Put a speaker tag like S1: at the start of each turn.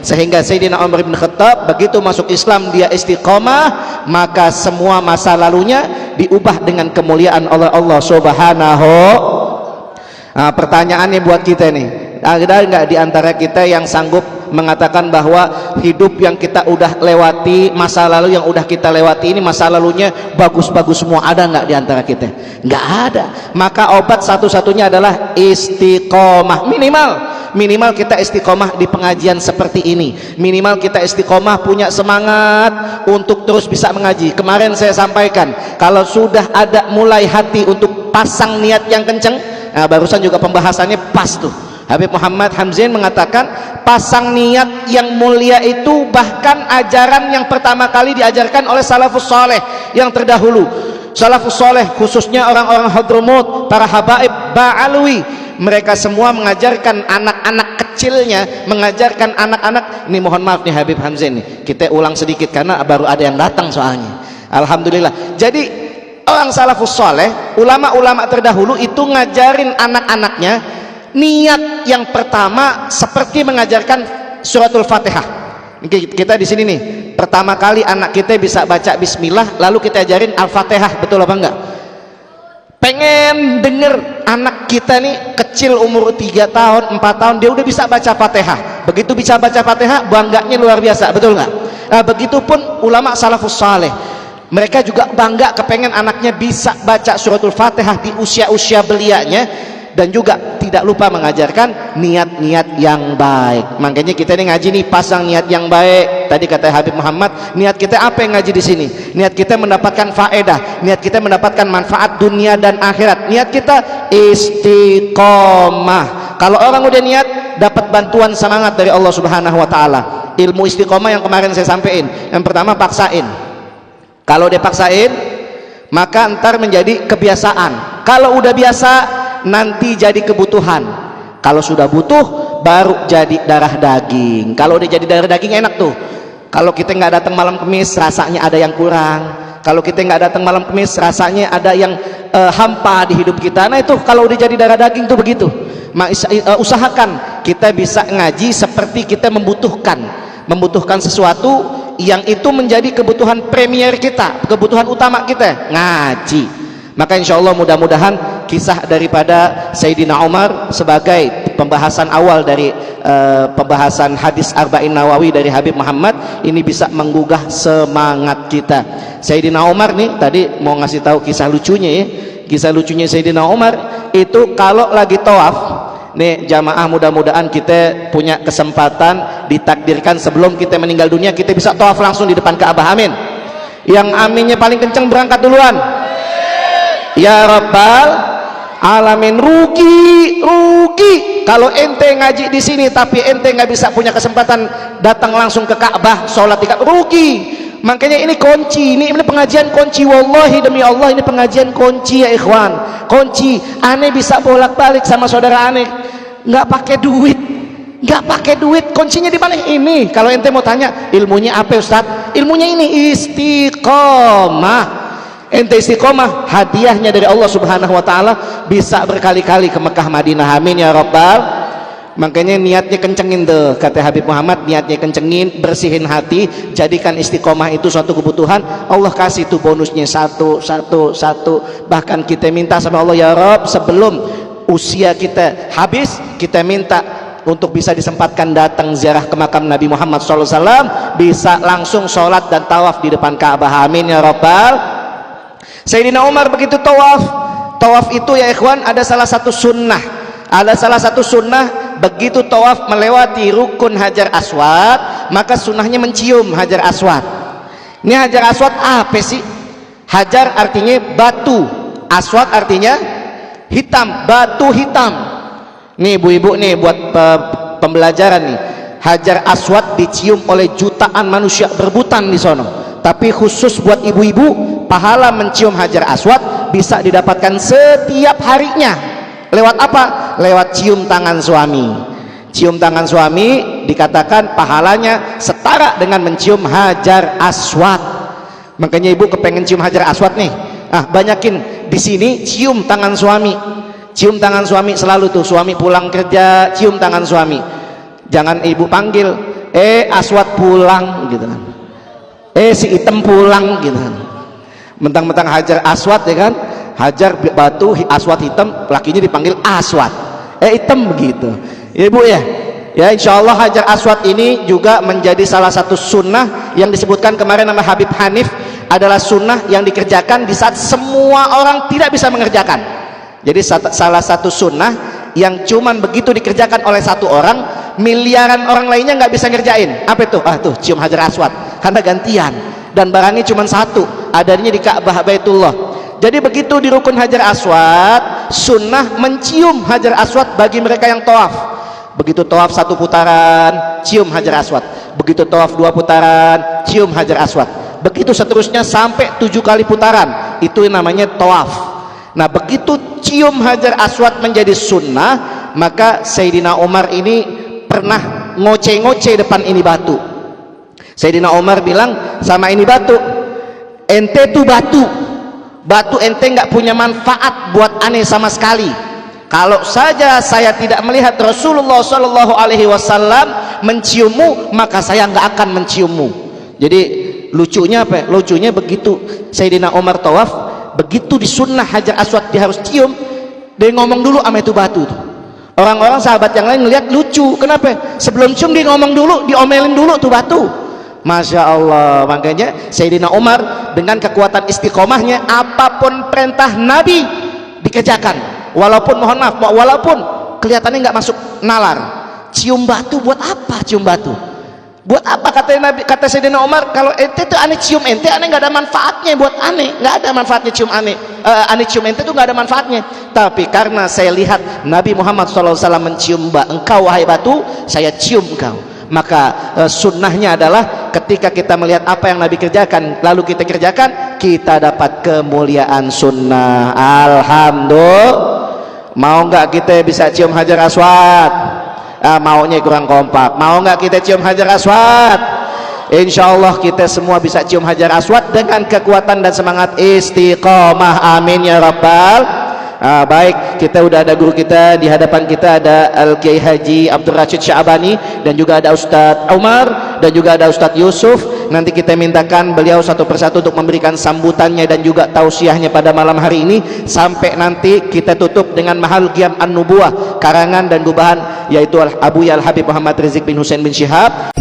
S1: Sehingga Sayyidina Umar bin Khattab begitu masuk Islam dia istiqomah, maka semua masa lalunya diubah dengan kemuliaan oleh Allah Subhanahu. Nah, pertanyaannya buat kita nih, ada nggak di antara kita yang sanggup mengatakan bahwa hidup yang kita udah lewati, masa lalu yang udah kita lewati ini masa lalunya bagus-bagus semua? Ada nggak di antara kita? Nggak ada. Maka obat satu-satunya adalah istiqomah. Minimal kita istiqomah di pengajian seperti ini. Minimal kita istiqomah punya semangat untuk terus bisa mengaji. Kemarin saya sampaikan, kalau sudah ada mulai hati untuk pasang niat yang kenceng, nah barusan juga pembahasannya pas tuh. Habib Muhammad Hamzin mengatakan pasang niat yang mulia itu bahkan ajaran yang pertama kali diajarkan oleh salafus soleh yang terdahulu. Salafus soleh khususnya orang-orang Hadramut, para habaib Ba'alwi, mereka semua mengajarkan anak-anak kecilnya, mengajarkan anak-anak ini. Mohon maaf nih Habib Hamzin nih, kita ulang sedikit karena baru ada yang datang soalnya. Alhamdulillah. Jadi orang salafus soleh, ulama-ulama terdahulu itu ngajarin anak-anaknya niat yang pertama seperti mengajarkan suratul Fatihah. Kita di sini nih, pertama kali anak kita bisa baca bismillah, lalu kita ajarin al-Fatihah, betul apa enggak? Pengen denger anak kita nih kecil umur 3 tahun, 4 tahun dia udah bisa baca Fatihah. Begitu bisa baca Fatihah, bangganya luar biasa, betul enggak? Nah, begitupun ulama salafus saleh, mereka juga bangga kepengen anaknya bisa baca suratul Fatihah di usia-usia belianya. Dan juga tidak lupa mengajarkan niat-niat yang baik. Makanya kita ini ngaji nih pasang niat yang baik. Tadi kata Habib Muhammad, niat kita apa yang ngaji di sini? Niat kita mendapatkan faedah, niat kita mendapatkan manfaat dunia dan akhirat. Niat kita istiqomah. Kalau orang udah niat, dapat bantuan semangat dari Allah Subhanahu wa taala. Ilmu istiqomah yang kemarin saya sampaikan, yang pertama paksain. Kalau dia paksain, maka ntar menjadi kebiasaan. Kalau udah biasa, nanti jadi kebutuhan. Kalau sudah butuh, baru jadi darah daging. Kalau udah jadi darah daging enak tuh. Kalau kita nggak datang malam Kamis, rasanya ada yang kurang. Kalau kita nggak datang malam Kamis, rasanya ada yang hampa di hidup kita. Nah itu kalau udah jadi darah daging tuh begitu. Usahakan kita bisa ngaji seperti kita membutuhkan sesuatu yang itu menjadi kebutuhan premier kita, kebutuhan utama kita, ngaji. Maka insya Allah mudah-mudahan kisah daripada Sayyidina Umar sebagai pembahasan awal dari pembahasan hadis Arba'in Nawawi dari Habib Muhammad ini bisa menggugah semangat kita. Sayyidina Umar nih tadi mau ngasih tahu kisah lucunya ya. Kisah lucunya Sayyidina Umar itu kalau lagi tawaf nih jamaah, mudah-mudahan kita punya kesempatan ditakdirkan sebelum kita meninggal dunia kita bisa tawaf langsung di depan Ka'bah. Amin. Yang aminnya paling kenceng berangkat duluan. Ya Rabbal Alamin. Rugi kalau ente ngaji di sini tapi ente nggak bisa punya kesempatan datang langsung ke Ka'bah sholat di Ka'bah, rugi. Makanya ini kunci, ini pengajian kunci, wallahi demi Allah ini pengajian kunci ya ikhwan, kunci. Aneh bisa bolak-balik sama saudara aneh nggak pakai duit, kuncinya di mana? Ini kalau ente mau tanya ilmunya apa Ustaz, ilmunya ini istiqomah. Ente istiqomah, hadiahnya dari Allah Subhanahu wa taala bisa berkali-kali ke Mekah Madinah. Amin ya Rabbal. Makanya niatnya kencengin tuh, kata Habib Muhammad, niatnya kencengin, bersihin hati, jadikan istiqomah itu suatu kebutuhan. Allah kasih tuh bonusnya satu. Bahkan kita minta sama Allah, ya Rabb, sebelum usia kita habis, kita minta untuk bisa disempatkan datang ziarah ke makam Nabi Muhammad SAW, bisa langsung sholat dan tawaf di depan Ka'bah. Amin ya Rabbal. Sayyidina Umar begitu tawaf itu ya ikhwan, ada salah satu sunnah begitu tawaf melewati rukun Hajar Aswad, maka sunnahnya mencium Hajar Aswad. Ini Hajar Aswad apa sih? Hajar artinya batu, Aswad artinya hitam, batu hitam. Nih ibu-ibu nih buat pembelajaran nih, Hajar Aswad dicium oleh jutaan manusia berebutan di sono, tapi khusus buat ibu-ibu pahala mencium Hajar Aswad bisa didapatkan setiap harinya. Lewat apa? Lewat cium tangan suami. Cium tangan suami dikatakan pahalanya setara dengan mencium Hajar Aswad. Makanya ibu kepengen cium Hajar Aswad nih, banyakin di sini cium tangan suami. Cium tangan suami selalu tuh, suami pulang kerja cium tangan suami. Jangan ibu panggil, Aswad pulang gitu kan, si Item pulang gitu kan, mentang-mentang Hajar Aswad ya kan, Hajar batu, Aswad hitam, lakinya dipanggil Aswad, Item begitu ya Bu ya. Ya, insya Allah Hajar Aswad ini juga menjadi salah satu sunnah yang disebutkan kemarin nama Habib Hanif, adalah sunnah yang dikerjakan di saat semua orang tidak bisa mengerjakan. Jadi salah satu sunnah yang cuman begitu dikerjakan oleh satu orang, miliaran orang lainnya nggak bisa ngerjain. Apa itu? Tuh cium Hajar Aswad, karena gantian dan barangnya cuma satu, adanya di Ka'bah Baitullah. Jadi begitu di rukun Hajar Aswad, sunnah mencium Hajar Aswad bagi mereka yang tawaf. Begitu tawaf 1 putaran, cium Hajar Aswad. Begitu tawaf 2 putaran, cium Hajar Aswad. Begitu seterusnya sampai 7 kali putaran, itu namanya tawaf. Nah, begitu cium Hajar Aswad menjadi sunnah, maka Sayyidina Umar ini pernah ngoceh-ngoceh depan ini batu. Sayyidina Umar bilang sama ini batu, ente tuh batu ente nggak punya manfaat buat aneh sama sekali. Kalau saja saya tidak melihat Rasulullah Shallallahu Alaihi Wasallam menciummu, maka saya nggak akan menciummu. Jadi lucunya apa? Lucunya begitu Sayyidina Umar tawaf, begitu di sunnah Hajar Aswad dia harus cium, dia ngomong dulu sama itu batu. Orang-orang sahabat yang lain ngelihat lucu. Kenapa? Sebelum cium dia ngomong dulu, diomelin dulu tuh batu. Masya Allah. Makanya Sayyidina Umar dengan kekuatan istiqomahnya, apapun perintah Nabi dikerjakan. Walaupun mohon maaf, walaupun kelihatannya nggak masuk nalar. Cium batu buat apa? Cium batu buat apa? Kata Sayyidina Umar, kalau ente tuh aneh cium ente, aneh nggak ada manfaatnya buat aneh, nggak ada manfaatnya cium aneh. Aneh cium ente tuh nggak ada manfaatnya. Tapi karena saya lihat Nabi Muhammad SAW mencium engkau wahai batu, saya cium engkau. Maka sunnahnya adalah ketika kita melihat apa yang Nabi kerjakan lalu kita kerjakan, kita dapat kemuliaan sunnah. Alhamdulillah. Mau nggak kita bisa cium Hajar Aswad? Maunya kurang kompak. Mau nggak kita cium Hajar Aswad? Insya Allah kita semua bisa cium Hajar Aswad dengan kekuatan dan semangat istiqomah. Amin ya Rabbal. Baik, kita udah ada guru kita di hadapan kita, ada Al-Kiai Haji Abdul Rashid Sya'bani, dan juga ada Ustadz Umar, dan juga ada Ustadz Yusuf. Nanti kita mintakan beliau satu persatu untuk memberikan sambutannya dan juga tausiahnya pada malam hari ini, sampai nanti kita tutup dengan Mahal Qiyam An-Nubuwah karangan dan gubahan yaitu Abu Al Habib Muhammad Rizik bin Husain bin Syihab.